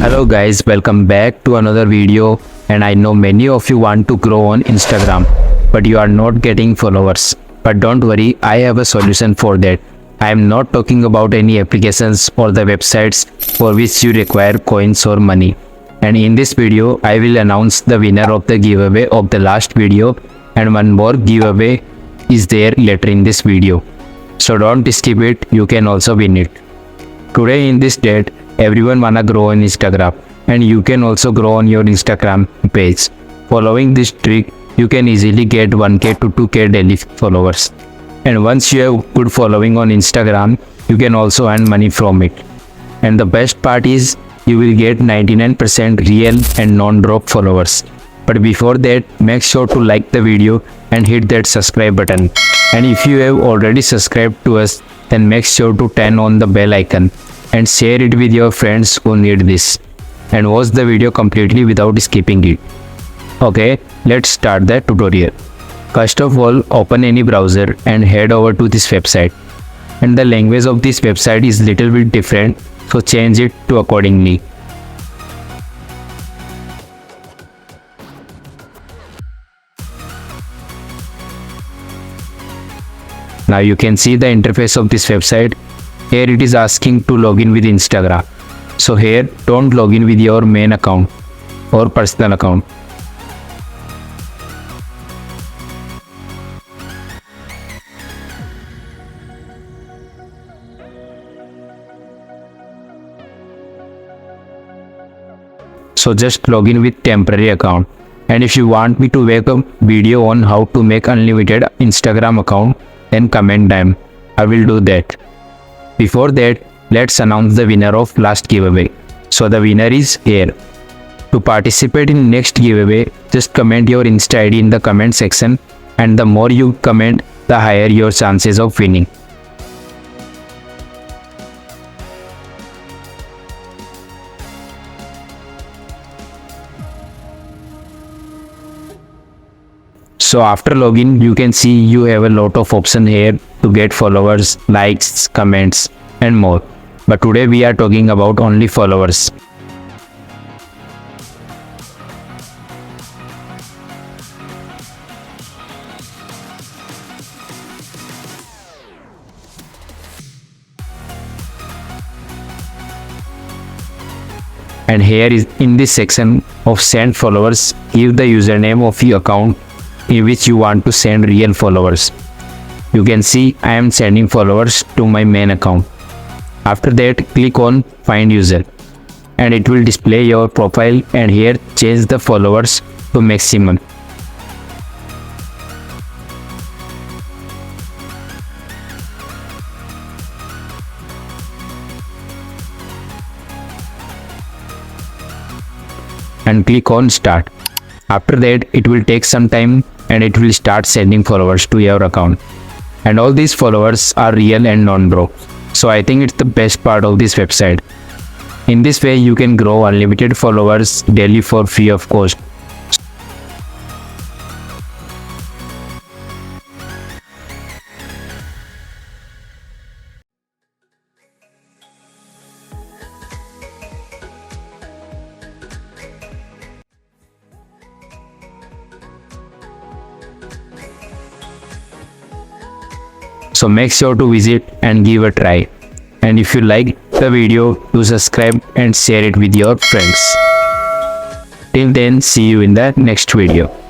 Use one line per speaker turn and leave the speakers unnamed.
Hello guys, welcome back to another video. And I know many of you want to grow on Instagram but you are not getting followers. But don't worry, I have a solution for that. I am not talking about any applications or the websites for which you require coins or money. And in this video, I will announce the winner of the giveaway of the last video, and one more giveaway is there later in this video. So don't skip it, you can also win it. Today in this date, everyone wanna grow on Instagram, and you can also grow on your Instagram page. Following this trick, you can easily get 1k to 2k daily followers. And once you have good following on Instagram, you can also earn money from it. And the best part is, you will get 99% real and non-drop followers. But before that, make sure to like the video and hit that subscribe button. And if you have already subscribed to us, then make sure to turn on the bell icon and share it with your friends who need this. And watch the video completely without skipping it. Okay, let's start the tutorial. First of all, open any browser and head over to this website. And the language of this website is little bit different, so change it to accordingly. Now you can see the interface of this website. Here it is asking to log in with Instagram. So here, don't log in with your main account or personal account. So just log in with temporary account. And if you want me to make a video on how to make unlimited Instagram account, then comment down. I will do that. Before that, let's announce the winner of last giveaway. So the winner is here. To participate in next giveaway, just comment your Insta ID in the comment section, and the more you comment, the higher your chances of winning. So after login, you can see you have a lot of options here to get followers, likes, comments and more. But today we are talking about only followers. And here is in this section of send followers, give the username of your account in which you want to send real followers. You can see I am sending followers to my main account. After that, click on find user and it will display your profile, and here change the followers to maximum. And click on start. After that, it will take some time and it will start sending followers to your account. And all these followers are real and non-drop. So I think it's the best part of this website. In this way, you can grow unlimited followers daily for free of cost. So make sure to visit and give a try. And if you like the video, do subscribe and share it with your friends. Till then, see you in the next video.